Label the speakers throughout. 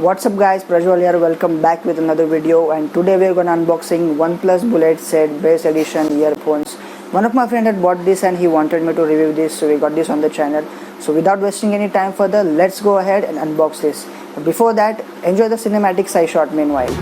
Speaker 1: What's up guys, Prajwal here, welcome back with another video, and today we're gonna unboxing OnePlus Bullet Set Base Edition earphones. One of my friend had bought this and he wanted me to review this, so we got this on the channel. So without wasting any time further, let's go ahead and unbox this. But before that, enjoy the cinematic side shot meanwhile.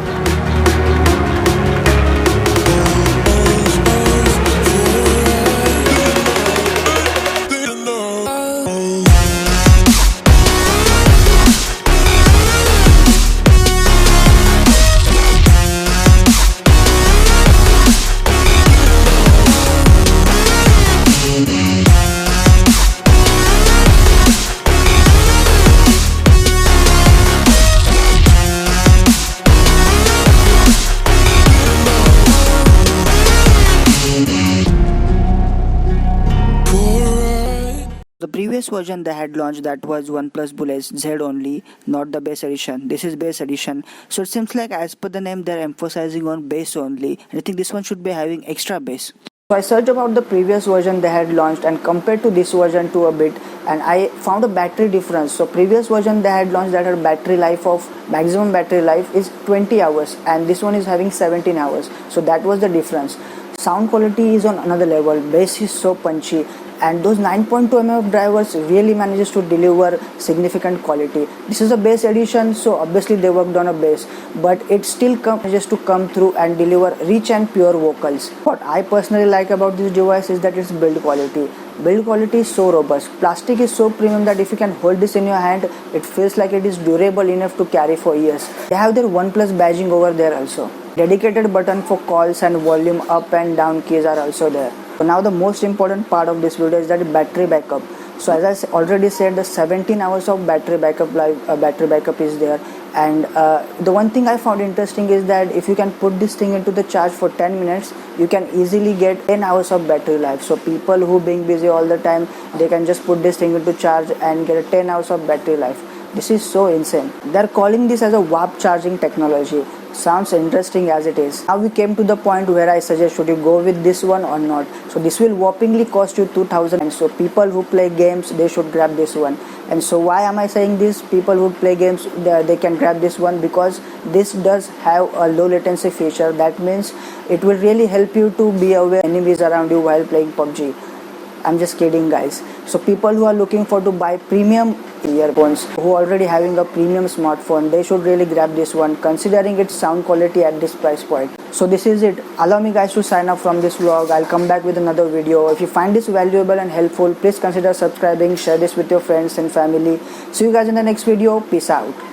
Speaker 1: The previous version they had launched, that was OnePlus Bullet Z only, not the base edition. This is base edition, so it seems like as per the name they're emphasizing on base only, and I think this one should be having extra base. So I searched about the previous version they had launched and compared to this version to a bit, and I found a battery difference. So previous version they had launched that had battery life of maximum battery life is 20 hours and this one is having 17 hours. So that was the difference. Sound quality is on another level, bass is so punchy, and those 9.2 mm drivers really manages to deliver significant quality. This is a base edition, so obviously they worked on a bass, but it still manages to come through and deliver rich and pure vocals. What I personally like about this device is that its build quality. Build quality is so robust. Plastic is so premium that if you can hold this in your hand, it feels like it is durable enough to carry for years. They have their OnePlus badging over there also. Dedicated button for calls and volume up and down keys are also there. So now the most important part of this video is that battery backup. So as I already said, the 17 hours of battery backup is there, and the one thing I found interesting is that if you can put this thing into the charge for 10 minutes, you can easily get 10 hours of battery life. So people who being busy all the time, they can just put this thing into charge and get a 10 hours of battery life. This is so insane. They're calling this as a warp charging technology. Sounds interesting as it is. Now we came to the point where I suggest should you go with this one or not. So this will whoppingly cost you 2,000, and so people who play games, they should grab this one. And so why am I saying this? People who play games, they can grab this one because this does have a low latency feature. That means it will really help you to be aware of enemies around you while playing PUBG. I'm just kidding guys. So people who are looking for to buy premium earphones, who are already having a premium smartphone, they should really grab this one considering its sound quality at this price point. So this is it. Allow me guys to sign off from this vlog. I'll come back with another video. If you find this valuable and helpful, please consider subscribing, share this with your friends and family. See you guys in the next video. Peace out.